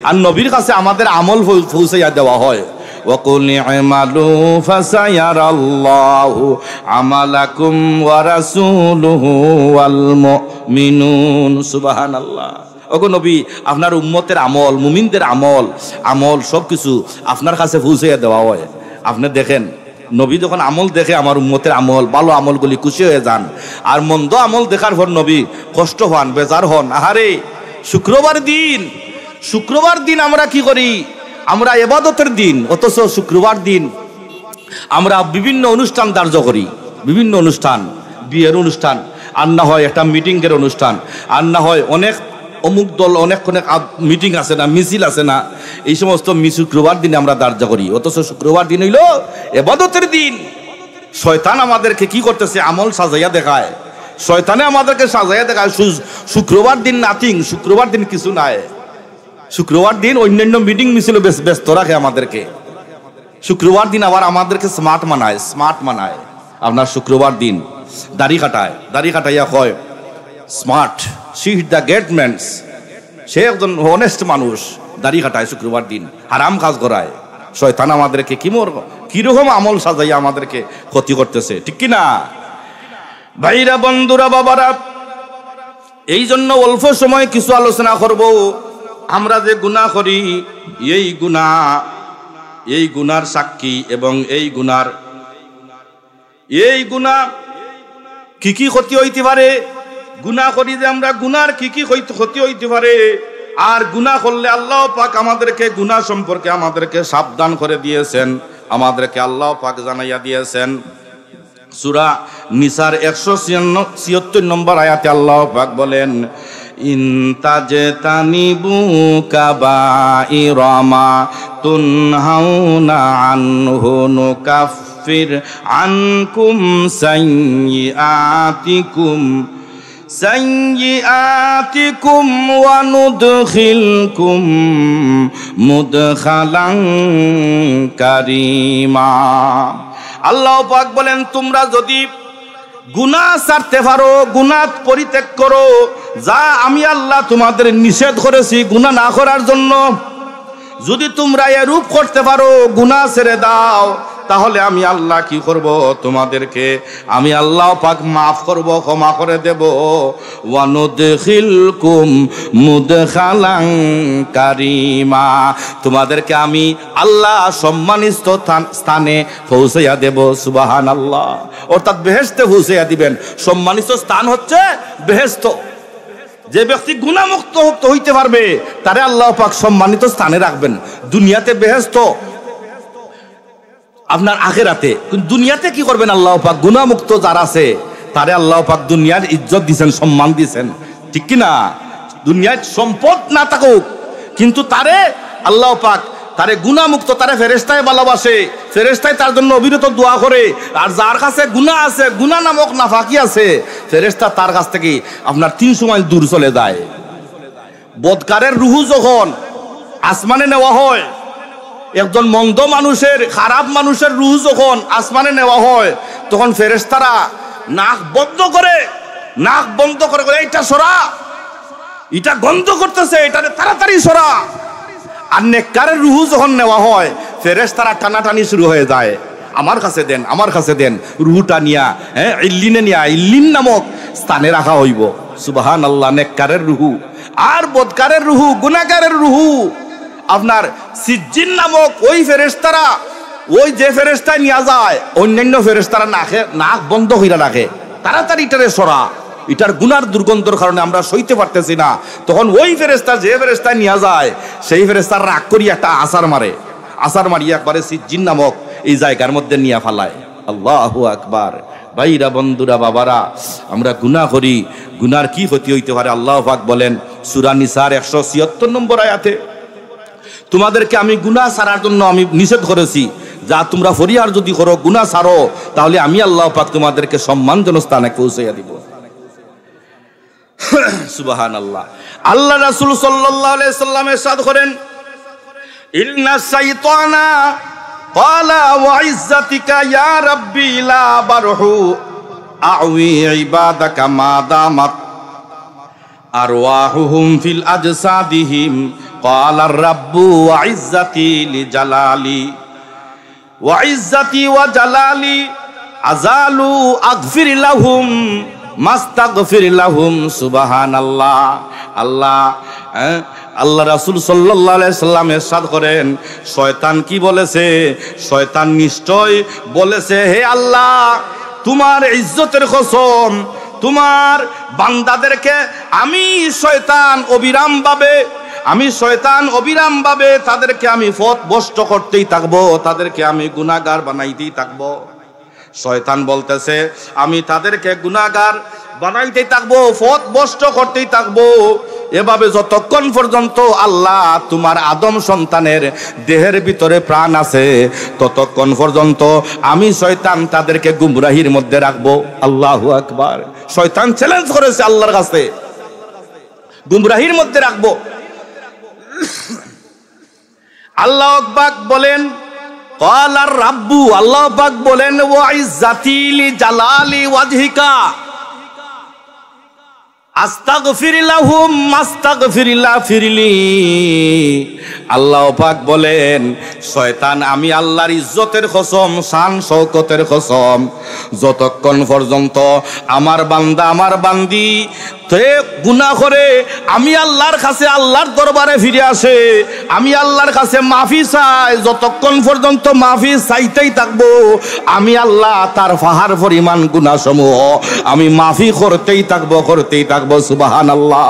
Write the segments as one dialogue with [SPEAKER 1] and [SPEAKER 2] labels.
[SPEAKER 1] আর নবীর কাছে আমাদের আমল পৌঁছাইয়া দেওয়া হয়। ওয়াকুল ইমালু ফাসায়ারাল্লাহু আমালাকুম ওয়া রাসূলুহু ওয়াল মুমিনুন। সুবহানাল্লাহ। ওগো নবী, আপনার উম্মতের আমল, মুমিনদের আমল সবকিছু আপনার কাছে পৌঁছাইয়া দেওয়া হয়। আপনি দেখেন, নবী যখন আমল দেখে আমার উম্মতের আমল, ভালো আমলগুলি খুশি হয়ে যান, আর মন্দ আমল দেখার পর নবী কষ্ট হন, বেজার হন। আহারে, শুক্রবার দিন আমরা কি করি? আমরা ইবাদতের দিন, অথচ শুক্রবার দিন আমরা বিভিন্ন অনুষ্ঠান ধার্য করি, বিভিন্ন অনুষ্ঠান, বিয়ের অনুষ্ঠান, আর না হয় একটা মিটিংয়ের অনুষ্ঠান, আর না হয় অনেক অমুক দল অনেক মিটিং আছে না, মিছিল আছে না, এই সমস্ত শুক্রবার দিনে আমরা ধার্য করি। অথচ শুক্রবার দিন হইল ইবাদতের দিন। শয়তান আমাদেরকে কি করতেছে? আমল সাজাইয়া দেখায়। শয়তানে আমাদেরকে সাজাইয়া দেখায় শুক্রবার দিন নাথিং, শুক্রবার দিন কিছু নাই। শুক্রবার দিন অন্যান্য মিটিং মিছিল ব্যস্ত রাখে আমাদেরকে। শুক্রবার দিন আবার আমাদেরকে স্মার্ট মানায়। আপনার শুক্রবার দিন দাড়ি কাটাইয়া কয় smart, she is the great man's. সে একজন অনেস্ট মানুষ, দাড়ি কাটায় শুক্রবার দিন, হারাম কাজ করায়। শয়তান আমাদেরকে কিরকম আমল সাজাইয়া আমাদেরকে ক্ষতি করতেছে, ঠিক কিনা ভাইরা, বন্ধুরা, বাবারা? এই জন্য অল্প সময় কিছু আলোচনা করব। আমরা যে গুনাহ করি, এই গুনার সাক্ষী এবং এই গুনাহ কি কি ক্ষতি হইতে পারে, গুনাহ করি যে আমরা, গুনার কি কি ক্ষতি হইতে পারে, আর গুনাহ করলে আল্লাহ পাক আমাদেরকে গুনাহ সম্পর্কে আমাদেরকে সাবধান করে দিয়েছেন, আমাদেরকে আল্লাহ পাক জানাইয়া দিয়েছেন। সূরা নিসার 176 নম্বর আয়াতে আল্লাহ পাক বলেন, ইন তাজতানিবু কাবাইরা মা তুনহাউনা আনহু নুকাফির আনকুম সাইয়্যাতিকুম ওয়া নুদখিলকুম মুদখালান কারীমা। আল্লাহ পাক বলেন, তোমরা যদি গুনাহ ছাড়তে পারো, গুনাহ পরিত্যাগ করো, যা আমি আল্লাহ তোমাদের নিষেধ করেছি গুনাহ না করার জন্য, যদি তোমরা এরূপ করতে পারো, গুনাহ ছেড়ে দাও, তাহলে আমি আল্লাহ কি করব? তোমাদেরকে আমি আল্লাহ পাক মাফ করব, ক্ষমা করে দেব। ওয়া নুদখিলকুম মুদখালান কারীমা, তোমাদেরকে আমি আল্লাহ সম্মানিত স্থানে পৌঁছাইয়া দেব। সুবহানাল্লাহ। অর্থাৎ বেহেশতে পৌঁছাইয়া দিবেন। সম্মানিত স্থান হচ্ছে বেহেশত। যে ব্যক্তি গুনাহমুক্ত হইতে পারবে তারে আল্লাহ পাক সম্মানিত স্থানে রাখবেন। দুনিয়াতে বেহেশত, আপনার আখিরাতে। দুনিয়াতে কি করবেন? আল্লাহ পাক গুনাহমুক্ত যারা আছে তারে আল্লাহ পাক দুনিয়ার ইজ্জত দিয়েছেন, সম্মান দিয়েছেন, ঠিক কিনা? দুনিয়ায় সম্পদ না থাকুক, কিন্তু তারে আল্লাহ পাক তারে গুনাহমুক্ত, তারে ফেরেশতায় ভালোবাসে, ফেরেশতায় তার জন্য অবিরত দোয়া করে। আর যার কাছে গুনাহ আছে, গুনাহ নামক নাফাকি আছে, ফেরেশতা তার কাছ থেকে আপনার 300 মাইল দূর চলে যায়। বদকারের রুহু যখন আসমানে নেওয়া হয়, একজন মন্দ মানুষের, খারাপ মানুষের রুহ যখন আসমানে নেওয়া হয়, তখন ফেরেশতারা নাক বন্ধ করে এইটা সরা, এটা গন্ধ করতেছে, এটা তাড়াতাড়ি সরা। আর নেককারের রুহ যখন নেওয়া হয়, ফেরেশতারা টানাটানি শুরু হয়ে যায়, আমার কাছে দেন। রুহটা নিয়া ইল্লিনে নিয়া ইল্লিন নামক স্থানে রাখা হইব। সুবহানাল্লাহ। নেককারের রুহু আর বদকারের রুহু, গুনাহগারের রুহু আপনার সিজ্জিন নামক ওই ফেরেশতারা, ওই যে ফেরেশতায় নিয়ে যায়, অন্যান্য ফেরেশতারা নাক বন্ধ হইরা রাখে, তাড়াতাড়ি এটারে সরা, এটার গুনার দুর্গন্ধর কারণে আমরা সইতে পারতেছি না। তখন ওই ফেরেশতা যে ফেরেশতায় নিয়ে যায়, সেই ফেরেশতার রাগ করি একটা আসার মারিয়া একবারে সিজ্জিন নামক এই জায়গার মধ্যে নিয়ে ফালায়। আল্লাহু আকবার। ভাইরা, বন্ধুরা, বাবারা, আমরা গুনাহ করি, গুনার কি ক্ষতি হইতে পারে? আল্লাহ পাক বলেন সূরা নিসার 176 নম্বর আয়াতে, তোমাদেরকে আমি গুনাহ ছাড়ার জন্য আমি নিষেধ করেছি, যা তোমরা ফরিয়াদ যদি করো, গুনাহ ছাড়ো, তাহলে আমি আল্লাহ পাক তোমাদেরকে সম্মানজনক স্থানে পৌঁছাইয়া দিব। সুবহানাল্লাহ। আল্লাহ রাসূল সাল্লাল্লাহু আলাইহি সাল্লাম ইরশাদ করেন, ইন্না শাইতানা ক্বালা ওয়া ইজ্জাতিকা ইয়া রাব্বি লা বারহু আউই ইবাদাকা মা দামাত আরওয়াহুহুম ফিল আজসাদিহিম قال الرب وعزتي لجلالي وعزتي وجلالي আযালু আগফির লাহুম মাস্তাগফির লাহুম সুবহানাল্লাহ। আল্লাহ রাসূল সাল্লাল্লাহু আলাইহি সাল্লাম ইরশাদ করেন, শয়তান কি বলেছে? শয়তান নিশ্চয় বলেছে, হে আল্লাহ, তোমার ইজ্জতের কসম, তোমার বান্দাদেরকে আমি শয়তান অবিরামভাবে তাদেরকে আমি পথ ভ্রষ্ট করতেই থাকবো, তাদেরকে আমি গুনাহগার বানাইতেই থাকবো। শয়তান বলতেছে, আমি তাদেরকে গুনাহগার বানাইতেই থাকবো, পথ ভ্রষ্ট করতেই থাকবো, এভাবে যতক্ষণ পর্যন্ত আল্লাহ তোমার আদম সন্তানের দেহের ভিতরে প্রাণ আছে ততক্ষণ পর্যন্ত আমি শয়তান তাদেরকে গুমরাহির মধ্যে রাখবো। আল্লাহু আকবার। শয়তান চ্যালেঞ্জ করেছে আল্লাহর কাছে, গুমরাহির মধ্যে রাখবো। আল্লাহ পাক বলেন, ক্বালার রাব্বু, আল্লাহ পাক বলেন, ওয়া ইজ্জাতি লিজালালি ওয়াজহিকা আস্তাগফির লাহুম মাস্তাগফিরলি। আল্লাহ পাক বলেন, শয়তান, আমি আল্লাহর ইজ্জতের কসম, শান শওকতের কসম, যতক্ষণ পর্যন্ত আমার বান্দা আমার বান্দি তে গুনাহ করে আমি আল্লাহর কাছে, আল্লাহর দরবারে ফিরে আসে, আমি আল্লাহর কাছে মাফি চাই, যতক্ষণ পর্যন্ত মাফি চাইতেই থাকবো আমি আল্লাহ তার পাহাড় পরিমাণ গুনাহ সমূহ আমি মাফি করতেই থাকবো। সুবহানাল্লাহ।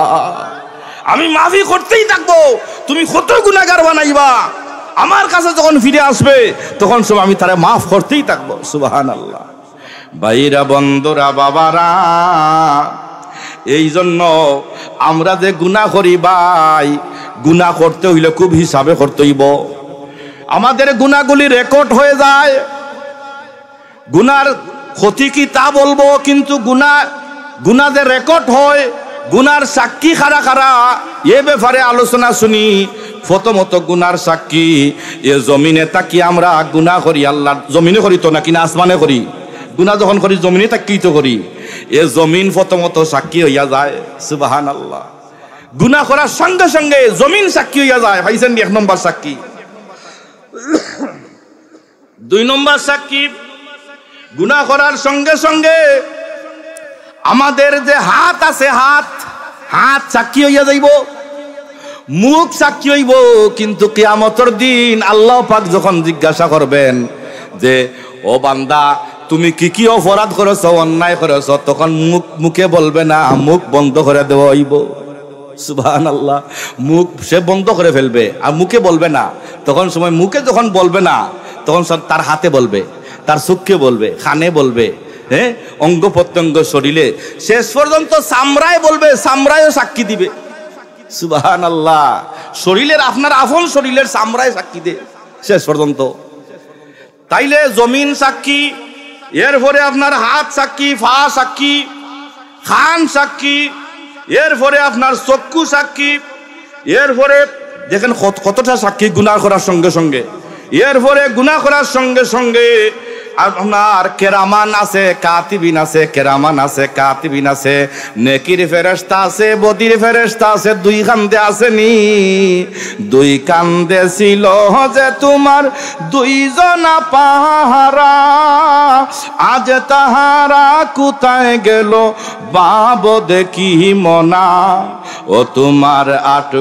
[SPEAKER 1] আমি মাফি করতেই থাকবো। তুমি কত গুনাহগার বানাইবা, আমার কাছে যখন ফিরে আসবে তখন সব আমি তারে মাফ করতেই থাকবো। সুবহানাল্লাহ। ভাইরা, বন্ধুরা, বাবারা, এই জন্য আমরা যে গুনাহ করি ভাই, গুনাহ করতে হইলে খুব হিসাবে করতে হইব। আমাদের গুনাহগুলি রেকর্ড হয়ে যায়। গুনার ক্ষতি কি তা বলবো, কিন্তু গুনাহ যে রেকর্ড হয়, গুনার সাক্ষী খারা খারা, এ ব্যাপারে আলোচনা শুনি। প্রথমত গুনার সাক্ষী এ জমিনে তাকি আমরা গুনাহ করি, আল্লাহ জমিনে করি তো নাকি না আসমানে করি? গুনাহ যখন করি জমিনে তাকি তো করি, এ জমিন প্রথমত সাক্ষী হইয়া যায়। সুবহানাল্লাহ। গুনাহ করার সঙ্গে সঙ্গে জমিন সাক্ষী হইয়া যায়। ভাইছেন, 1 নম্বর সাক্ষী। 2 নম্বর সাক্ষী, গুনাহ করার সঙ্গে সঙ্গে আমাদের যে হাত আছে, হাত সাক্ষী হইয়া যাইব, মুখ সাক্ষী হইব। কিন্তু কিয়ামতের দিন আল্লাহ পাক যখন জিজ্ঞাসা করবেন যে, ও বান্দা, তুমি কি কি অপরাধ করেছ, অন্যায় করেছ, তখন মুখে বলবে না, মুখ বন্ধ করে দেওয়া হইব। সুবহানাল্লাহ। মুখ সে বন্ধ করে ফেলবে আর মুখে বলবে না। তখন সময় মুখে যখন বলবে না, তখন তার হাতে বলবে, তার চোখে বলবে, কানে বলবে, হ্যাঁ, অঙ্গ প্রত্যঙ্গ শরীরে, শেষ পর্যন্ত চামড়ায় বলবে, চামড়ায়ও সাক্ষী দিবে। সুবহানাল্লাহ। শরীরের, আপনার আপন শরীরের চামড়ায় সাক্ষী দে শেষ পর্যন্ত। তাইলে জমিন সাক্ষী, এরপরে আপনার হাত সাক্ষী, পা সাক্ষী, কান সাক্ষী, এরপরে আপনার চক্ষু সাক্ষী, এরপরে দেখেন কতটা সাক্ষী গুনাহ করার সঙ্গে সঙ্গে। এরপরে গুনাহ করার সঙ্গে সঙ্গে আপনার কেরামান আছে, কাতিবিন আছে, কেরামান আছে, কাতিবিন আছে, নেকির ফেরেশতা আছে, বদির ফেরেশতা আছে। 2 কান্দে আসেনি, 2 কান্দে ছিল যে তোমার 2 জনা পাহারা, আজ তাহারা কোথায় গেল বাব দেখি মনা। ও তোমার 8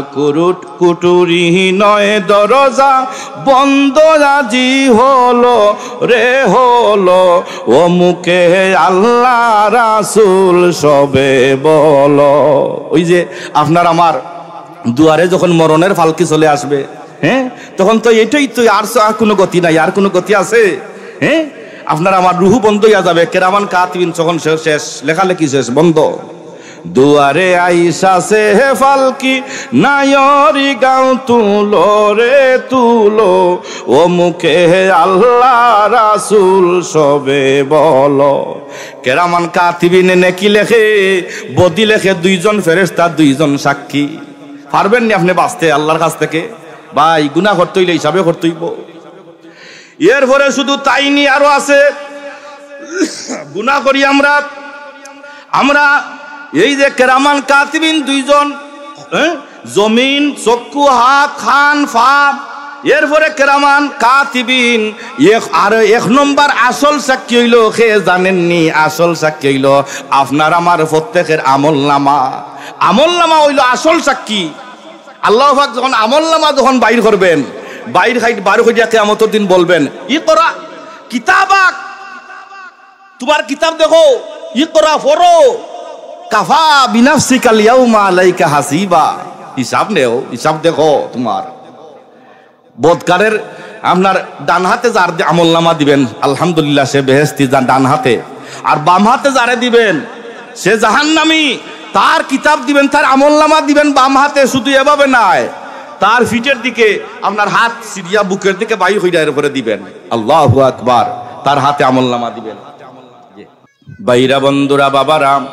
[SPEAKER 1] কুটুরি নয় দরজা বন্ধ আজি হলো রে হলো, ও মুখে আল্লাহ রাসূল সবে বলো। ওই যে আপনার আমার দুয়ারে যখন মরণের পালকি চলে আসবে, হ্যাঁ, তখন তো এটাই তো, আর কোনো গতি নাই, আর কোনো গতি আছে? হ্যাঁ, আপনার আমার রুহু বন্ধ হইয়া যাবে। কেরামান কাতিবিন যখন শেষ, লেখালেখি শেষ, বন্ধ। দুয়ারে আইসাছে হে ফালকি, নায়রি গাও তুলো রে তুলো, ও মুখে আল্লাহ রাসূল সবে বলো। কেরামান কাতিবিনে নেকি লেখে, বদি লেখে, 2 জন ফেরেশতা, 2 জন সাক্ষী। পারবেন নি আপনি বাঁচতে আল্লাহর কাছ থেকে? ভাই, গুনাহ করতে হইলে হিসাবে করতে হইব। এরপরে শুধু তাই নি, আরো আছে। গুনাহ করি আমরা এই যে কেরামান কাতিবিন 2 জন, জমিন, চক্ষু, হাত, খান, ফা, এরপরে কেরামান কাতিবিন। আর 1 নম্বর আসল সাক্ষী হইল, কে জানেননি? আসল সাক্ষী হইল আপনার আমার প্রত্যেকের আমলনামা। আমলনামা হইল আসল সাক্ষী। আল্লাহ পাক যখন আমলনামা যখন বাইর করবেন, বার হইয়া কিয়ামতের দিন বলবেন, ইকরা কিতাবাক, তোমার কিতাব দেখো, ইকরা পড়ো, কাফা বিনাফসিকাল ইয়াউমা আলাইকা হাসিবা। হিসাব নেও, হিসাব দেখো। তোমার বদকারের আপনার ডান হাতে যার আমলনামা দিবেন, আলহামদুলিল্লাহ সে বেহেশতি ডান হাতে, আর বাম হাতে যারে দিবেন সে জাহান্নামী। তার কিতাব দিবেন, তার আমলনামা দিবেন বাম হাতে। শুধু এভাবে নয়, তার ফিটের দিকে আপনার হাত সিরিয়া বুকের দিকে বাইর হইয়া এর উপরে দিবেন। আল্লাহু আকবার। তার হাতে আমলনামা দিবেন। বাইরা বন্ধুরা, বাবারাম,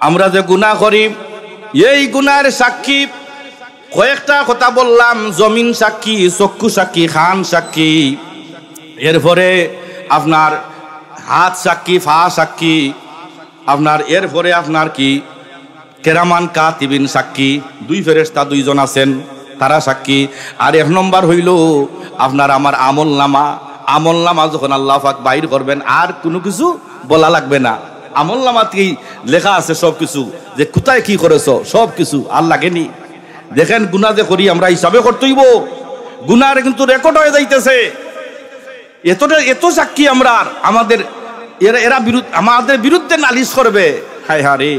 [SPEAKER 1] আমরা যে গুনাহ করি, এই গুনাহের সাক্ষী কয়েকটা কথা বললাম। জমিন সাক্ষী, চক্ষু সাক্ষী, খান সাক্ষী, এরপরে আপনার হাত সাক্ষী, ফা সাক্ষী, আপনার এরপরে আপনার কি কেরামান কাতিবিন সাক্ষী, 2 ফেরেশতা 2 জন আছেন, তারা সাক্ষী। আর 1 নম্বর হইল আপনার আমার আমলনামা। আমলনামা যখন আল্লাহ পাক বাইর করবেন, আর কোনো কিছু বলা লাগবে না। আমলনামাতেই লেখা আছে সব কিছু, যে কোথায় কি করেছো সব কিছু, আর লাগেনি। দেখেন গুনাহ যে করি আমরা হিসাবে করতেইব, গুনার কিন্তু রেকর্ড হয়ে যাইতেছে। এত সাক্ষী আমরা, আমাদের এরা আমাদের বিরুদ্ধে নালিশ করবে। হায় হারে,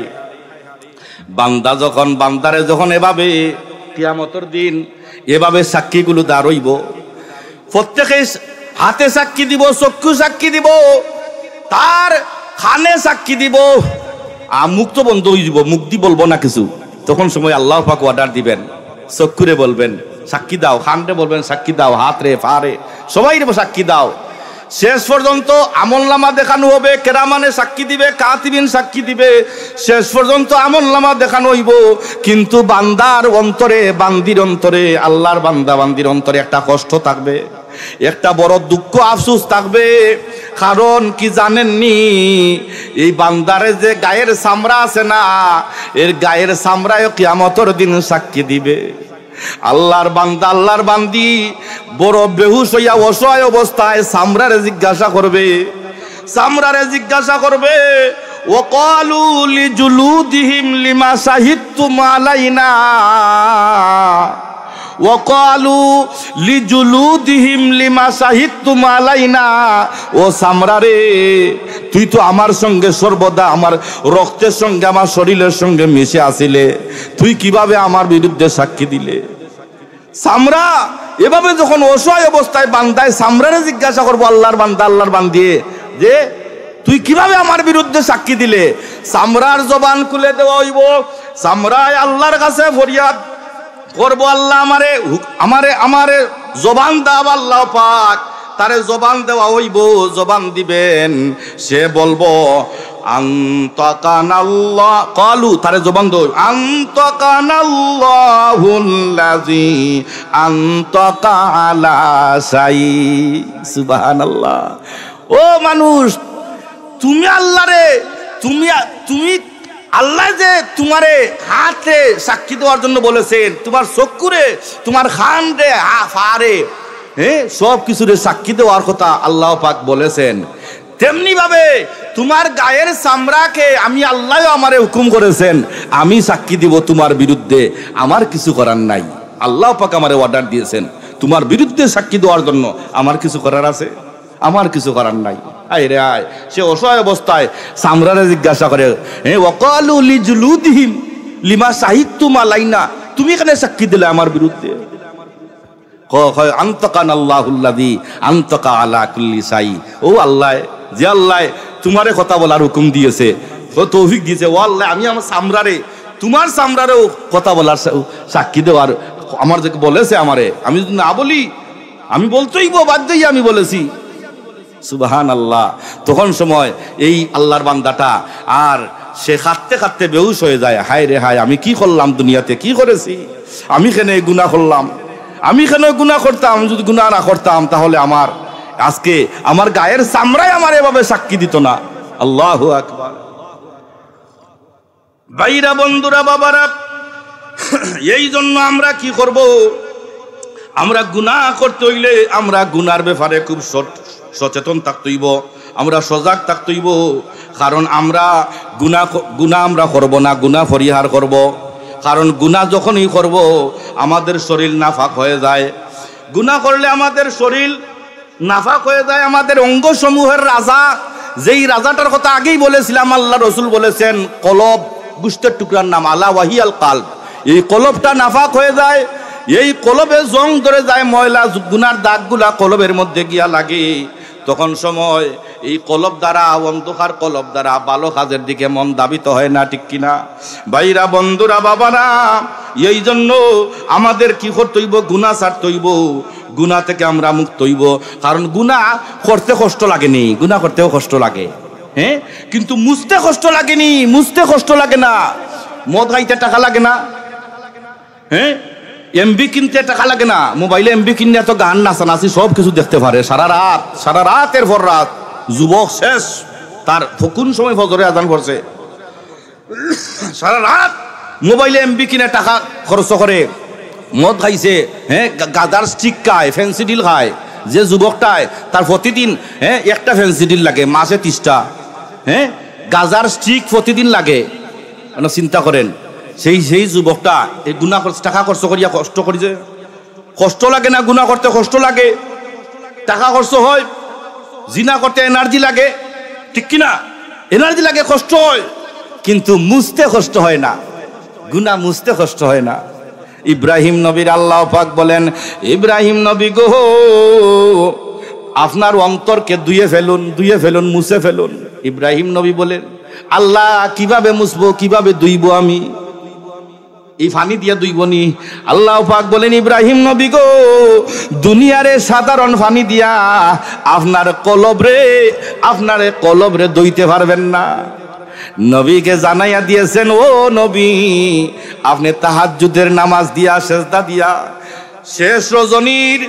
[SPEAKER 1] বান্দা যখন বান্দারে যখন এভাবে কিয়ামতের দিন এভাবে সাক্ষীগুলো দাঁড়াইব, প্রত্যেকে হাতে সাক্ষী দিব, চক্ষু সাক্ষী দিব, তার খানে সাক্ষী দিব, মুখ তো বন্ধ হয়ে যাব, মুখ দি বলবো না কিছু। তখন সময় আল্লাহ পাক অর্ডার দিবেন, চক্ষুরে বলবেন সাক্ষী দাও, খানরে বলবেন সাক্ষী দাও, হাত রে, পা রে, সবাই সাক্ষী দাও। শেষ পর্যন্ত আমলনামা দেখানো হবে, কেরামানে সাক্ষী দিবে, কাতিবিন সাক্ষী দিবে, শেষ পর্যন্ত আমলনামা দেখানো হইব। কিন্তু বান্দার অন্তরে, বান্দির অন্তরে, আল্লাহর বান্দা বান্দির অন্তরে একটা কষ্ট থাকবে, একটা বড় দুঃখ আফসোস থাকবে। কারণ কি জানেননি? এই বান্দারে যে গায়ের চামড়া আছে না, এর গায়ের চামড়ায় কিয়ামতের দিন সাক্ষী দিবে। আল্লাহর বান্দা, আল্লাহর বান্দি বড় বেহুশ হইয়া অসহায় অবস্থায় চামড়ারে জিজ্ঞাসা করবে, চামড়ারে জিজ্ঞাসা করবে, ওয়াকালু লিজুলুদিহিম লিমা শাহিদতুম আলাইনা, ওয়াকালু লিজুলুদিহিম লিমা শাহিদতুম আলাইনা। ও চামড়ারে, তুই তো আমার সঙ্গে সর্বদা আমার রক্তের সঙ্গে, আমার শরীরের সঙ্গে মিশে আসিলে, তুই কিভাবে আমার বিরুদ্ধে সাক্ষী দিলে? চামড়া এভাবে যখন অসহায় অবস্থায় বান্দায় চামড়ারে জিজ্ঞাসা করবো, আল্লাহর বান্দা, আল্লাহর বান্দিয়ে, যে তুই কিভাবে আমার বিরুদ্ধে সাক্ষী দিলে? চামড়ার জবান খুলে দেওয়া হইব, চামড়ায় আল্লাহর কাছে ফরিয়াদ করবো, আল্লাহ আমারে আমারে আমারে জবান দাও আল্লাহ পাক। তারে জবান দেওয়া হইব, জবান দিবেন, সে বলবো আনতাকানাল্লাহ, ক্বালু, তারে জবান দাও, আনতাকানাল্লাহুল্লাযী আনতাকা আলা শাই। সুবহানাল্লাহ। ও মানুষ, তুমি আল্লাহরে, তুমি আল্লাহ যে তোমারে হাতে সাক্ষী দেওয়ার জন্য বলেছেন, তোমার চক্ষুরে, তোমার খান রে, পা রে, সব কিছুরে সাক্ষী দেওয়ার কথা আল্লাহ পাক বলেছেন। তেমনি ভাবে তোমার গায়ের চামড়াকে আমি আল্লাহ আমারে হুকুম করেছেন, আমি সাক্ষী দিব তোমার বিরুদ্ধে, আমার কিছু করার নাই। আল্লাহ পাক আমারে অর্ডার দিয়েছেন তোমার বিরুদ্ধে সাক্ষী দেওয়ার জন্য, আমার কিছু করার আছে? আমার কিছু করার নাই। আয় রে আয়, সে অসহায় অবস্থায় চামড়ারে জিজ্ঞাসা করে, ওয়াকালু লিজুলুদিহিম লিমা শাহিদতুম আলাইনা, তুমি এখানে সাক্ষী দিলে আমার বিরুদ্ধে? আনতাকানাল্লাহুল্লাযী আনতাকা আলা কুল্লি শাই। ও আল্লাহ, যে আল্লাহ তোমারে কথা বলার হুকুম দিয়েছে, ও তৌফিক দিয়েছে, ও আল্লাহ আমি আমার চামড়ারে, তোমার চামড়ারেও কথা বলার সাক্ষী দেওয়ার আমার যে বলেছে আমারে, আমি যদি না বলি, আমি বলতেই বাধ্যই, আমি বলেছি। সুবহানাল্লাহ। তখন সময় এই আল্লাহর বান্দাটা আর সে খাটতে খাটতে বেহুশ হয়ে যায়। হায় রে হায়, আমি কি করলাম দুনিয়াতে, কি করেছি আমি? কেন গুনাহ করলাম? আমি কেন গুনাহ করতাম? যদি গুনাহ না করতাম তাহলে আমার আজকে আমার গায়ের চামড়ায় আমার এভাবে সাক্ষী দিত না। আল্লাহু আকবার। ভাইরা, বন্ধুরা, বাবারা, এই জন্য আমরা কি করব, আমরা গুনাহ করতে হইলে আমরা গুনার ব্যাপারে খুব সচেতন থাকতে হইব, আমরা সজাগ থাকতে হইব। কারণ আমরা গুনাহ আমরা করব না, গুনাহ পরিহার করব। কারণ গুনাহ যখনই করব আমাদের শরীর নাফাক হয়ে যায়। গুনাহ করলে আমাদের শরীর নাফাক হয়ে যায়। আমাদের অঙ্গসমূহের রাজা, যেই রাজাটার কথা আগেই বলেছিলাম, আল্লাহ রসুল বলেছেন কলব, গোশতের টুকরার নাম আলা ওয়াহিয়াল কালব। এই কলবটা নাফাক হয়ে যায়, এই কলবে জং ধরে যায়, ময়লা গুনার দাগগুলা কলবের মধ্যে গিয়া লাগে। তখন সময় এই কলব দ্বারা, অন্ধকার কলব দ্বারা ভালো কাজের দিকে মন ধাবিত হয় না, ঠিক কিনা ভাইরা, বন্ধুরা, বাবারা? এই জন্য আমাদের কি করতে হইব, গুনাহ ছাড়তে হইব, গুনাহ থেকে আমরা মুক্ত হইব। কারণ গুনাহ করতে কষ্ট লাগেনি, গুনাহ করতেও কষ্ট লাগে, হ্যাঁ, কিন্তু মুছতে কষ্ট লাগেনি, মুছতে কষ্ট লাগে না। মদ খাইতে টাকা লাগে না, হ্যাঁ, এমবি কিনতে টাকা লাগে না, মোবাইলে এমবি কিনে তো গান নাচানাচি সব কিছু দেখতে পারে সারা রাতের পর রাত। যুবক শেষ, তার কোন সময় ফজরে আজান করছে, সারা রাত মোবাইলে এমবি কিনে টাকা খরচ করে, মদ খাইছে, হ্যাঁ, গাদার স্টিক খায়, ফেন্সিডিল খায়। যে যুবকটায় তার প্রতিদিন, হ্যাঁ, একটা ফেন্সিডিল লাগে, মাসে 30টা, হ্যাঁ, গাজার স্টিক প্রতিদিন লাগে। চিন্তা করেন, সেই যুবকটা এই গুনাহ করছে, টাকা খরচ করিয়া কষ্ট করেছে, কষ্ট লাগে না? গুনাহ করতে কষ্ট লাগে, টাকা খরচ হয়। জিনা করতে এনার্জি লাগে, ঠিক কিনা? এনার্জি লাগে, কষ্ট হয়, কিন্তু মুছতে কষ্ট হয় না, গুনাহ মুছতে কষ্ট হয় না। ইব্রাহিম নবীর আল্লাহ পাক বলেন, ইব্রাহিম নবী গো, আপনার অন্তরকে ধুয়ে ফেলুন, মুছে ফেলুন। ইব্রাহিম নবী বলেন, আল্লাহ কিভাবে মুছবো, কিভাবে ধুইব? আমি এই পানি দিয়া ধুইবনি? আল্লাহ পাক বলেন, ইব্রাহিম নবী গো, দুনিয়ারে সাধারণ পানি দিয়া আপনার কলবরে ধুইতে পারবেন না। নবীকে জানাইয়া দিয়েছেন, ও নবী, আপনি তাহাজ্জুদের নামাজ দিয়া, সেজদা দিয়া, শেষ রজনীর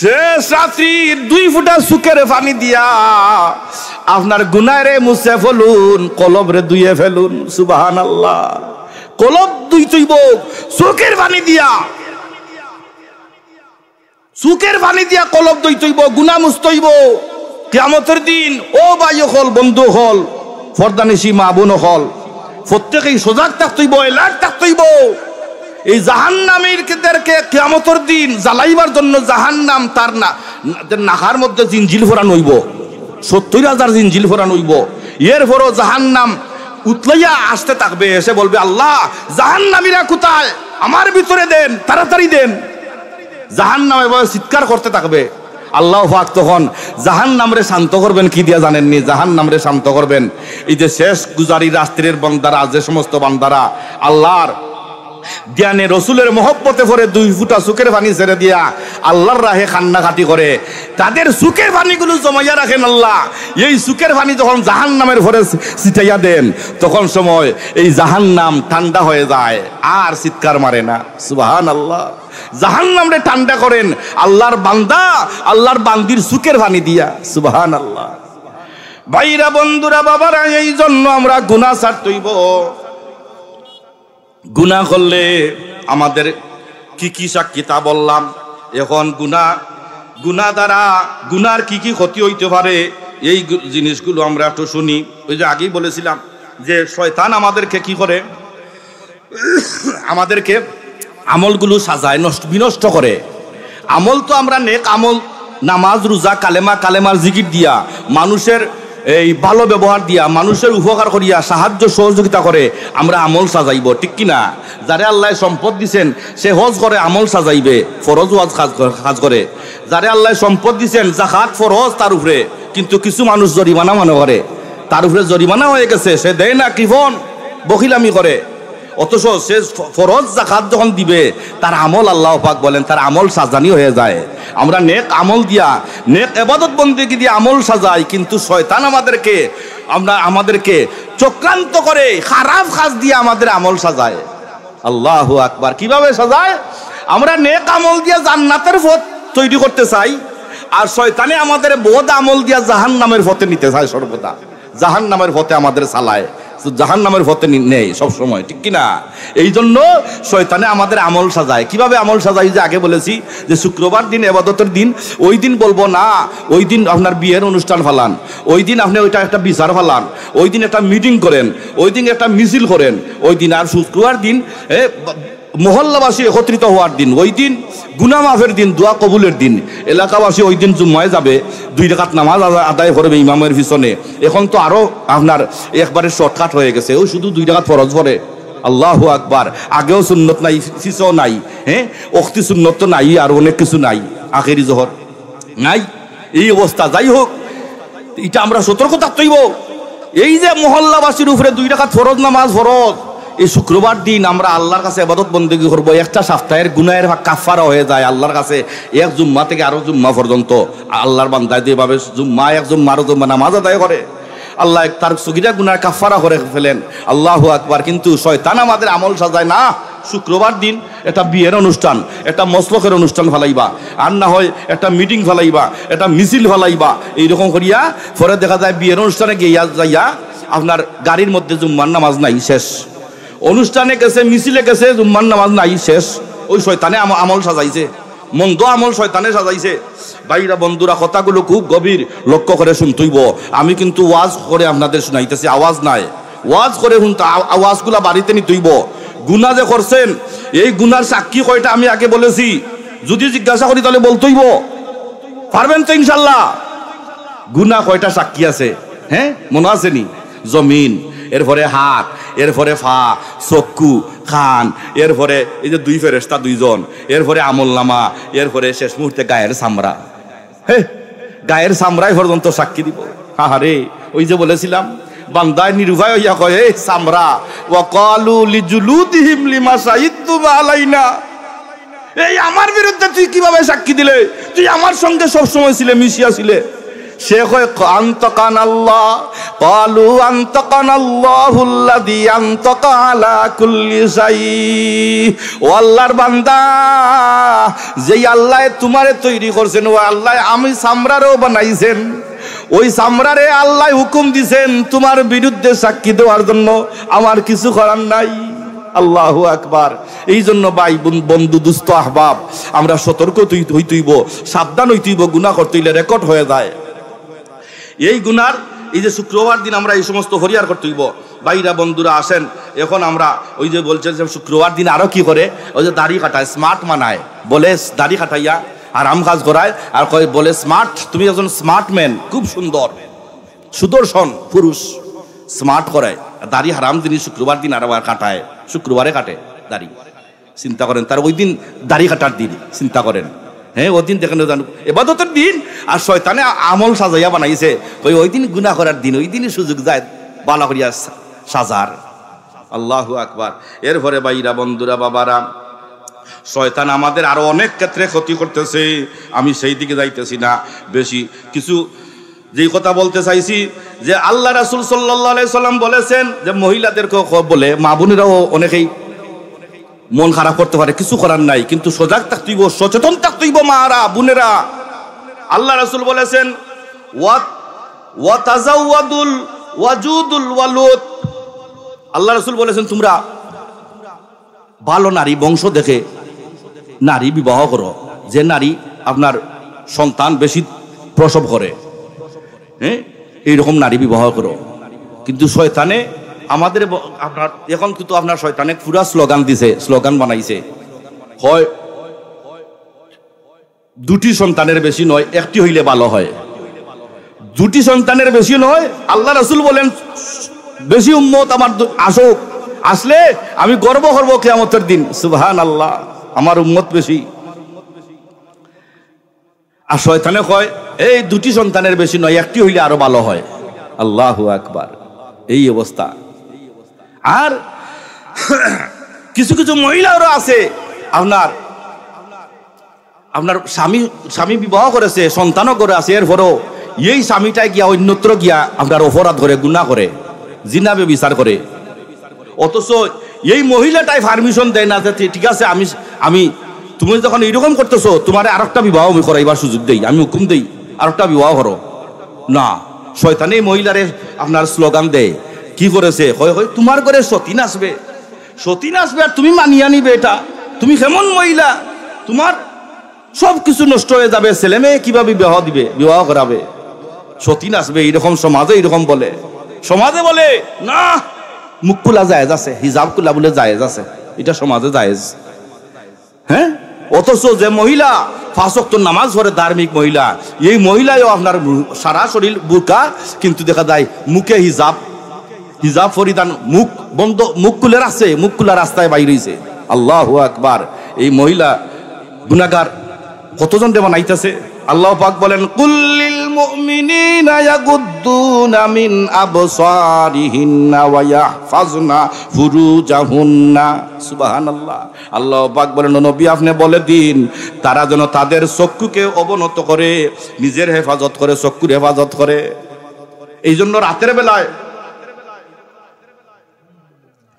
[SPEAKER 1] শেষ রাত্রির 2 ফুটা চুকের পানি দিয়া আপনার গুনাহরে মুছে ফেলুন, কলবরে ধুইয়ে ফেলুন। সুবহানাল্লাহ। কলব ধুইতেইব চোখের পানি দিয়া, চোখের পানি দিয়া কলব ধুইতেইব, গুনাহ মুছতেইব। কিয়ামতের দিন ও ভাই হল, বন্ধু হল, ফরদানিসি মা বোন হল, প্রত্যেকেই সজাগ থাকতেইব, এলার্ট থাকতেইব। এই জাহান্নামীদেরকে কিয়ামতের দিন জ্বালাইবার জন্য জাহান্নাম তার নাকার মধ্যে জিনজিল ফোরান হইব, 70,000 জিনজিল ফোরান হইব। এরপরও জাহান্নাম উতলাইয়া আসতে থাকবে, এসে বলবে, আল্লাহ জাহান্নামীরা কোথায়, আমার ভিতরে দেন, তাড়াতাড়ি দেন। জাহান্নাম এভাবে চিৎকার করতে থাকবে। আল্লাহ পাক তখন জাহান্নামরে শান্ত করবেন কি দিয়া জানেননি? জাহান্নামরে শান্ত করবেন এই যে শেষ গুজারি রাত্রির বান্দারা, যে সমস্ত বান্দারা আল্লাহর ধ্যানে, রসুলের মহব্বতে পরে 2 ফুটা চোখের পানি ছেড়ে দিয়া আল্লাহর রাহে কান্নাকাটি করে, তাদের চোখের পানিগুলো জমাইয়া রাখেন আল্লাহ। এই চোখের পানি যখন জাহান্নামের ভরে ছিটাইয়া দেন, তখন সময় এই জাহান্নাম ঠান্ডা হয়ে যায়, আর চিৎকার মারে না। সুবহানাল্লাহ। জাহান্নামরে ঠান্ডা করেন আল্লাহর বান্দা, আল্লাহর বান্দির চোখের পানি দিয়া। সুবহানাল্লাহ। ভাইরা, বন্ধুরা, বাবারা, এই জন্য আমরা গুনাহ ছাড়তে হইব। গুনাহ করলে আমাদের কি সাক্ষী তা বললাম। এখন গুনাহ দ্বারা গুনার কি ক্ষতি হইতে পারে, এই জিনিসগুলো আমরা একটু শুনি। ওই যে আগেই বলেছিলাম যে শয়তান আমাদেরকে কি করে, আমাদেরকে আমলগুলো সাজায়, বিনষ্ট করে। আমল তো আমরা নেক আমল, নামাজ, রোজা, কালেমার জিকির দিয়া, মানুষের এই ভালো ব্যবহার দিয়া, মানুষের উপকার করিয়া, সাহায্য সহযোগিতা করে আমরা আমল সাজাইব, ঠিক কিনা? যারে আল্লাহ সম্পদ দিছেন সে হজ করে, আমল সাজাইবে, ফরজ ওয়াজ কাজ করে। যারে আল্লাহ সম্পদ দিছেন, যাকাত ফরজ তার উপরে, কিন্তু কিছু মানুষ জরিমানা মনে করে, তার উপরে জরিমানা হয়ে গেছে, সে দেয় না, কৃপণ বখিলামি করে। অথচ সে ফরজ যাকাত যখন দিবে, তার আমল আল্লাহ পাক বলেন তার আমল সাজানি হয়ে যায়। আমরা নেক আমল দিয়া, নেক ইবাদত বন্দেগী দিয়ে আমল সাজাই, কিন্তু শয়তান আমাদেরকে চক্রান্ত করে খারাপ কাজ দিয়ে আমাদের আমল সাজায়। আল্লাহু আকবার। কিভাবে সাজায়? আমরা নেক আমল দিয়া জান্নাতের পথ তৈরি করতে চাই, আর শয়তানে আমাদের বদ আমল দিয়া জাহান্নামের পথে নিতে চায়, সর্বদা জাহান্নামের পথে আমাদের চালায়। জাহান্নামের পথে নেই সবসময়, ঠিক কিনা? এই জন্য শয়তানে আমাদের আমল সাজায়। কিভাবে আমল সাজায়? যে আগে বলেছি যে শুক্রবার দিন ইবাদতের দিন, ওই দিন বলবো না ওই দিন আপনার বিয়ের অনুষ্ঠান ফালান, ওই দিন আপনি ওইটা একটা বিচার ফালান, ওই দিন একটা মিটিং করেন, ওই দিন একটা মিছিল করেন ওই দিন। আর শুক্রবার দিন মহল্লাবাসী একত্রিত হওয়ার দিন, ওই দিন গুনাহ মাফের দিন, দোয়া কবুলের দিন। এলাকাবাসী ওই দিন জুম্মায় যাবে, 2 রাকাত নামাজ আদায় করবে ইমামের পিছনে। এখন তো আরো আপনার একবারে শর্টকাট হয়ে গেছে, ওই শুধু 2 রাকাত ফরজ পড়ে। আল্লাহু আকবার। আগেও সুন্নত নাই, ফিসও নাই, ওক্তি সুন্নত তো নাই, আর অনেক কিছু নাই, আখেরি জোহর নাই, এই অবস্থা। যাই হোক, এটা আমরা সতর্ক থাকতে হইব। এই যে মহল্লাবাসীর উপরে 2 রাকাত ফরজ নামাজ ফরজ, এই শুক্রবার দিন আমরা আল্লাহর কাছে ইবাদত বন্দেগী করবো, একটা সপ্তাহের গুনাহের কাফারা হয়ে যায় আল্লাহর কাছে। এক জুম্মা থেকে আরো জুম্মা পর্যন্ত আল্লাহর বান্দা যেভাবে জুম্মা এক জুম্মা আরো জুম্মা নামাজ আদায় করে, আল্লাহ তার সগীরা গুনাহ কাফারা করে ফেলেন। আল্লাহু আকবার। কিন্তু শয়তান আমাদের আমল সাজায় না, শুক্রবার দিন একটা বিয়ের অনুষ্ঠান, একটা মসলকের অনুষ্ঠান ফেলাইবা, আর না হয় একটা মিটিং ফেলাইবা, একটা মিছিল ফেলাইবা, এইরকম করিয়া পরে দেখা যায় বিয়ের অনুষ্ঠানে গিয়া যাইয়া আপনার গাড়ির মধ্যে জুম্মার নামাজ নাই, শেষ। অনুষ্ঠানে গেছে, মিছিলে গেছে, জুম্মার নামাজ নাই, শেষ। ওই শয়তানে আমল সাজাইছে, মন্দ আমল শয়তানে সাজাইছে। ভাইরা বন্ধুরা, কথাগুলো খুব গভীর লক্ষ্য করে শুনতেইব। আমি কিন্তু ওয়াজ করে আপনাদের শুনাইতেছি, আওয়াজ নাই, ওয়াজ করে শুনতে, আওয়াজগুলা বাড়িতে নিতেইব। গুনাহ যে করছেন, এই গুনার সাক্ষী কয়টা আমি আগে বলেছি, যদি জিজ্ঞাসা করি তাহলে বলতেইব, পারবেন তো ইনশাল্লাহ? গুনাহ কয়টা সাক্ষী আছে? মনে আছে নি? জমিন, এরপরে হাত, এরপরে ফা, চক্ষু, খান, এরপরে এই যে 2 ফেরেশতা 2 জন, এরপরে আমল নামা, এরপরে শেষ মুহূর্তে গায়ের চামড়া। গায়ের চামড়ায় পর্যন্ত সাক্ষী দিব। আরে ওই যে বলেছিলাম, বান্দায় নিরুপায় হইয়া কয়, এই চামড়া, ওয়াকালু লিজুলুদিহিম লিমা শাহিদতুম আলাইনা, এই আমার বিরুদ্ধে তুই কিভাবে সাক্ষী দিলে? তুই আমার সঙ্গে সবসময় ছিলে, মিশিয়া ছিলে। সে কয় আনতাকান আল্লাহ, ক্বালু আনতাকান আল্লাহুল্লাযী আনতাকা আলা কুল্লি শাই। ও আল্লাহর বান্দা, যেই আল্লাহ তোমারে তৈরি করছেন, ও আল্লাহ আমি চামড়ারও বানাইছেন, ওই চামড়ারে আল্লাহ হুকুম দিছেন তোমার বিরুদ্ধে সাক্ষী দেওয়ার জন্য, আমার কিছু করার নাই। আল্লাহু আকবার। এই জন্য ভাই বন্ধু, দুস্থ আহবাব, আমরা সতর্ক হইতেইব, সাবধান হইতেইব। গুনাহ করতে হইলে রেকর্ড হয়ে যায়। এই গুনার এই যে শুক্রবার দিন আমরা এই সমস্ত হরিয়ার করতে হইব। ভাইরা বন্ধুরা আসেন, এখন আমরা ওই যে বলছেন যে শুক্রবার দিন আরো কি করে, ওই যে দাড়ি কাটায়, স্মার্ট মানায়, বলে দাড়ি কাটাইয়া আরাম কাজ করায়, আর কয় বলে স্মার্ট, তুমি একজন স্মার্ট ম্যান, খুব সুন্দর সুদর্শন পুরুষ, স্মার্ট করায়। দাড়ি হারাম জিনিস শুক্রবার দিন আবার কাটায়, শুক্রবারে কাটে দাড়ি। চিন্তা করেন, তার ওই দিন দাড়ি কাটার দিন, চিন্তা করেন। ওই দিন দেখেন ইবাদতের দিন, আর শয়তানে আমল সাজাইয়া বানাইছে ওই দিন গুনাহ করার দিন, ওই দিনই সুযোগ যায় বালা করিয়া সাজার। আল্লাহু আকবার। এরপরে ভাইরা বন্ধুরা বাবারা, শয়তান আমাদের আরো অনেক ক্ষেত্রে ক্ষতি করতেছে, আমি সেই দিকে যাইতেছি না বেশি। কিছু যেই কথা বলতে চাইছি, যে আল্লাহ রাসূল সাল্লাল্লাহু আলাইহি সাল্লাম বলেছেন যে মহিলাদেরকে বলে, মা বোনেরাও অনেকেই মন খারাপ করতে পারে, কিছু করার নাই, কিন্তু সজাগ থাকতেইব, সচেতন থাকতেইব মারা বোনেরা। আল্লাহ রাসূল বলেছেন, ওয়া তাজাওয়াদুল ওয়াজুদুল ওয়ালুদ। আল্লাহ রাসূল বলেছেন, তোমরা ভালো নারী বংশ দেখে নারী বিবাহ করো, যে নারী আপনার সন্তান বেশি প্রসব করে, এইরকম নারী বিবাহ করো। কিন্তু শয়তানে আমাদের আপনার এখন কিন্তু আপনার শয়তানে পুরা স্লোগান দিছে, স্লোগান বানাইছে, হয় 2টি সন্তানের বেশি নয়, 1টি হইলে ভালো হয়। 2টি সন্তানের বেশি নয়, আল্লাহ রাসূল বলেন বেশি উম্মত আমার আসুক, আসলে আমি গর্ব করব কিয়ামতের দিন, সুবহানাল্লাহ, আমার উম্মত বেশি। আর শয়তানে কয় এই 2টি সন্তানের বেশি নয়, 1টি হইলে আরো ভালো হয়। আল্লাহু আকবার। এই অবস্থা। আর কিছু কিছু মহিলারও আছে, আপনার স্বামী বিবাহ করেছে, সন্তানও করে আছে, এরপরও এই স্বামীটাই গিয়া অন্যত্র গিয়া আপনার অপরাধ করে, গুনাহ করে, জিনাবে বিচার করে। অথচ এই মহিলাটাই পারমিশন দেয় না যে ঠিক আছে, আমি তুমি যখন এইরকম করতেছো, তোমার আরেকটা বিবাহ আমি করাইবার সুযোগ দেই, আমি হুকুম দেই আরেকটা বিবাহ করো না। শয়তান এই মহিলারে আপনার স্লোগান দেয়, কি করেছে, হয় হয় তোমার ঘরে সতীন আসবে, সতীন আসবে আর তুমি মানিয়া নিবে, এটা তুমি কেমন মহিলা, তোমার সব কিছু নষ্ট হয়ে যাবে, ছেলে মেয়ে কিভাবে বিবাহ দিবে, বিবাহ করাবে, সতীন আসবে, এইরকম সমাজে এইরকম বলে, সমাজে বলে না মুখ খোলা জায়েজ আছে, হিজাব খোলা বলে জায়েজ আছে, এটা সমাজে জায়েজ। হ্যাঁ, অথচ যে মহিলা 5 ওয়াক্ত নামাজ পড়ে ধার্মিক মহিলা, এই মহিলাও আপনার সারা শরীর বুরকা, কিন্তু দেখা যায় মুখে হিজাব, হিজাব পরিধান, মুখ বন্ধ, মুখ খুলে রাখছে, মুখ খোলা রাস্তায় বাইর হইছে। আল্লাহু আকবার। এই মহিলা গুনাহগার কতজন দেবা নাইতেছে। আল্লাহ পাক বলেন কুল্লিল মুমিনিনা ইয়াগুদ্দুনা মিন আবসারিহিন্না ওয়া ইয়াহফাজনা ফুরুজাহুন্না। সুবহানাল্লাহ। আল্লাহ পাক বলেন নবী আপনি বলে দিন তারা যেন তাদের চক্ষুকে অবনত করে, নিজের হেফাজত করে, চক্ষুর হেফাজত করে। এই জন্য রাতের বেলায়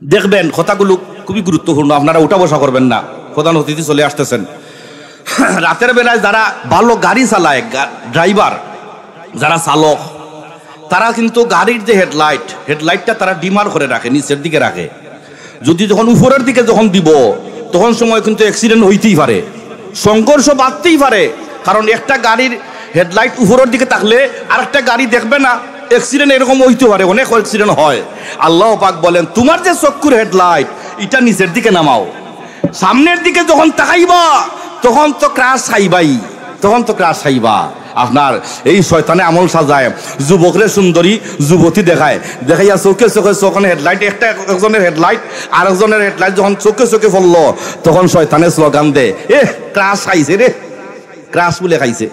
[SPEAKER 1] দেখবেন কথাগুলো খুবই গুরুত্বপূর্ণ, আপনারা উঠা বসা করবেন না, প্রধান অতিথি চলে আসতেছেন। রাতের বেলায় যারা ভালো গাড়ি চালায়, ড্রাইভার যারা চালক, তারা কিন্তু গাড়ির যে হেডলাইটটা তারা ডিমার করে রাখে, নিচের দিকে রাখে। যদি যখন উপরের দিকে যখন দিব তখন সময় কিন্তু অ্যাক্সিডেন্ট হইতেই পারে, সংঘর্ষ বাড়তেই পারে। কারণ একটা গাড়ির হেডলাইট উপরের দিকে থাকলে আরেকটা গাড়ি দেখবে না, অ্যাক্সিডেন্ট এরকম হইতে পারে, অনেক অ্যাক্সিডেন্ট হয়। আল্লাহ পাক বলেন তোমার যে চক্ষুর হেডলাইট এটা নিচের দিকে নামাও, সামনের দিকে যখন তাকাইবা তখন তো ক্রাশ খাইবাই, তখন তো ক্রাশ খাইবা। আপনার এই শয়তানে আমল সাজায়, যুবকরে সুন্দরী যুবতী দেখায়, দেখাইয়া চোখে চোখে চোখে হেডলাইট, একটা একজনের হেডলাইট আর একজনের হেডলাইট যখন চোখে চোখে পড়লো তখন শয়তানে স্লোগান দে, ক্রাশ খাইছে রে, ক্রাশ বলে খাইছে।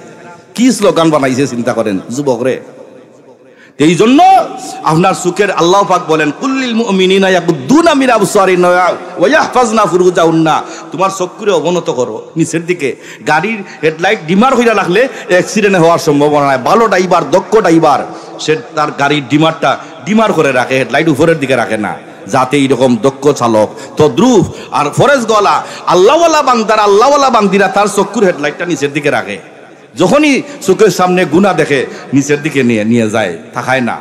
[SPEAKER 1] কি স্লোগান বানাইছে চিন্তা করেন যুবকরে। এই জন্য আপনার সুখের আল্লাহ পাক বলেন কুল্লিল মুমিনিনা ইয়াগুদ্দুনা মিন আবসারিহিম ওয়া ইয়াহফাজনা ফুরুজাহুন্না, তোমার চক্ষুরে অবনত করো নিচের দিকে। গাড়ির হেডলাইট ডিমার হইয়া রাখলে অ্যাক্সিডেন্ট হওয়ার সম্ভাবনা নাই। ভালো ড্রাইভার, দক্ষ ড্রাইভার, সে তার গাড়ির ডিমারটা ডিমার করে রাখে, হেডলাইট উপরের দিকে রাখে না, যাতে এইরকম দক্ষ চালক তদ্রুপ আর ফরেজ গলা আল্লাহওয়ালা বান্দার, আল্লাহওয়ালা বান্দিরা তার চক্ষুর হেডলাইটটা নিচের দিকে রাখে। যখনই চোখের সামনে গুনাহ দেখে নিচের দিকে নিয়ে যায়, থাকায় না।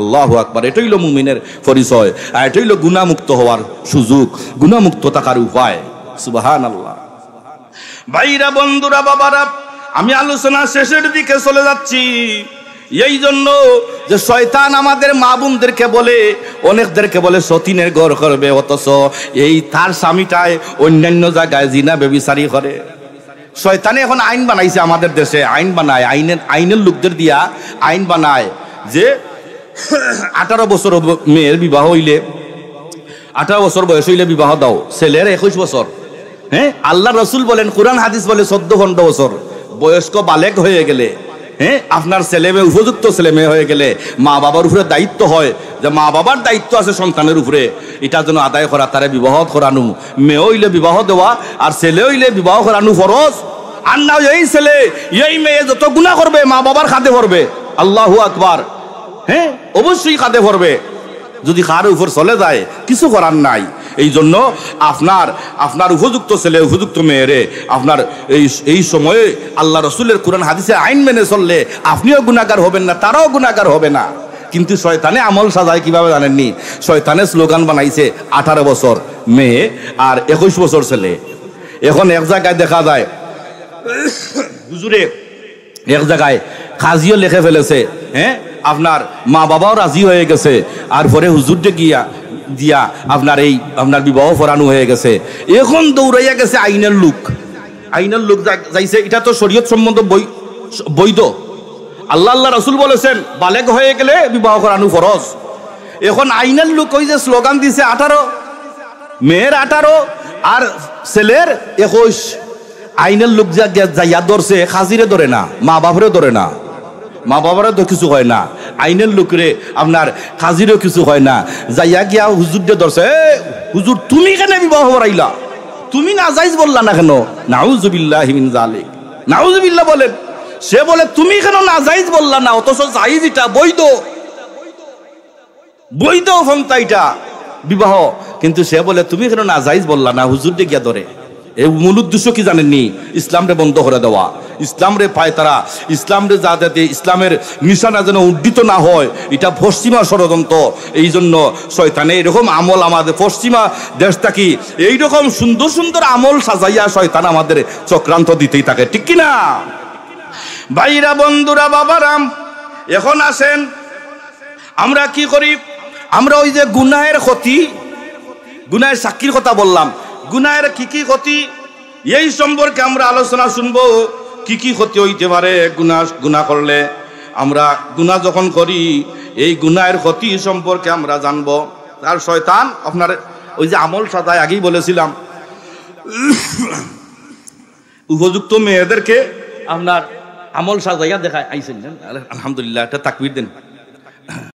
[SPEAKER 1] আল্লাহু আকবার। এটাই হলো মুমিনের পরিচয়, আর এটাই হলো গুনাহমুক্ত হওয়ার সুযোগ, গুনাহমুক্ত থাকার উপায়। সুবহানাল্লাহ। ভাইরা, বন্ধুরা, বাবারা, আমি আলোচনা শেষের দিকে চলে যাচ্ছি। এই জন্য যে শয়তান আমাদের মা বোনদেরকে বলে, অনেকদেরকে বলে সতীনের ঘর করবে, অথচ এই তার স্বামীটায় অন্যান্য জায়গায় জিনা ব্যভিচারী করে। শয়তানে এখন আইন বানাইছে আমাদের দেশে, আইন বানায়, আইনের লোকদের দিয়া আইন বানায় যে 18 বছর মেয়ের বিবাহ হইলে, 18 বছর বয়স হইলে বিবাহ দাও, ছেলের 21 বছর। হ্যাঁ, আল্লাহ রসুল বলেন, কোরআন হাদিস বলে 14 বছর বয়স্ক বালেক হয়ে গেলে, হ্যাঁ, আপনার ছেলে মেয়ে উপযুক্ত ছেলে মেয়ে হয়ে গেলে মা বাবার উপরে দায়িত্ব হয়, যে মা বাবার দায়িত্ব আছে সন্তানের উপরে, এটা যেন আদায় করা, তারে বিবাহ করানো, মেয়ে হইলে বিবাহ দেওয়া আর ছেলে হইলে বিবাহ করানো ফরজ। আর না এই ছেলে এই মেয়ে যত গুনাহ করবে মা বাবার খাদে পড়বে। আল্লাহু আকবার। হ্যাঁ, অবশ্যই খাদে পড়বে, যদি কার উপর চলে যায় কিছু করার নাই। এই জন্য আপনার উপযুক্ত ছেলে উপযুক্ত মেয়েরে আপনার এই সময়ে আল্লাহ রসুলের কোরআন হাদিসে আইন মেনে চললে আপনিও গুনাহগার হবেন না, তারাও গুনাহগার হবে না। কিন্তু শয়তানে আমল সাজায় কিভাবে জানেননি? শয়তানে স্লোগান বানাইছে 18 বছর মেয়ে আর 21 বছর ছেলে। এখন এক জায়গায় দেখা যায় হুজুরে এক জায়গায় কাজীও লিখে ফেলেছে, হ্যাঁ, আপনার মা বাবাও রাজি হয়ে গেছে, আর পরে হুজুরকে দিয়া আপনার বিবাহ পড়ানো হয়ে গেছে। এখন দৌড়াইয়া গেছে আইনের লোক যাইছে, এটা তো শরীয়ত সম্বন্ধ বৈধ। আল্লাহ রসুল বলেছেন বালেগ হয়ে গেলে বিবাহ করানো ফরজ। এখন আইনের লোক ওই যে স্লোগান দিছে 18, মেয়ের 18 আর ছেলের 21। আইনের লোক যাইয়া ধরছে, খাজিরে ধরে না, মা বাপরে ধরে না, মা বাবারও তো কিছু হয় না, আইনের লোকরে আপনার কাজীরও কিছু হয় না, যাইয়া গিয়া হুজুরকে ধরছে, হুজুর তুমি কেন বিবাহ করাইলা, তুমি নাজাইজ বললা না কেন? নাউজুবিল্লাহি মিন যালিক, নাউজুবিল্লাহ বলেন। সে বলে তুমি কেন নাজাইজ বললা না, অথচ জায়েজ, এটা বৈধ ফন্তা এটা বিবাহ, কিন্তু সে বলে তুমি কেন নাজাইজ বললা না, হুজুরকে গিয়া ধরে। এই মূল উদ্দেশ্য কি জানেননি? ইসলামরে বন্ধ করে দেওয়া, ইসলামরে পায় তারা, ইসলামরে যাতে ইসলামের নিশানা যেন উড্ডিত না হয়, এটা পশ্চিমা ষড়যন্ত্র। এই জন্য শয়তানে এরকম আমল আমাদের পশ্চিমা দেশ থাকি এইরকম সুন্দর সুন্দর আমল সাজাইয়া শয়তান আমাদের চক্রান্ত দিতেই থাকে, ঠিক কিনা? ভাইরা, বন্ধুরা, বাবারাম, এখন আসেন আমরা কি করি? আমরা ওই যে গুনাহের ক্ষতি, গুনাহের সাক্ষীর কথা বললাম, গুনাহের কি কি ক্ষতি এই সম্পর্কে আমরা আলোচনা শুনবো। কি কি ক্ষতি হইতে পারে গুনাহ করলে? আমরা গুনাহ যখন করি এই গুনাহের ক্ষতি সম্পর্কে আমরা জানবো। আর শয়তান আপনার ওই যে আমল সাজায়, আগেই বলেছিলাম উপযুক্ত মেয়েদেরকে আপনার আমল সাজাইয়া দেখায় আইছেন। আলহামদুলিল্লাহ, একটা তাকবীর দেন।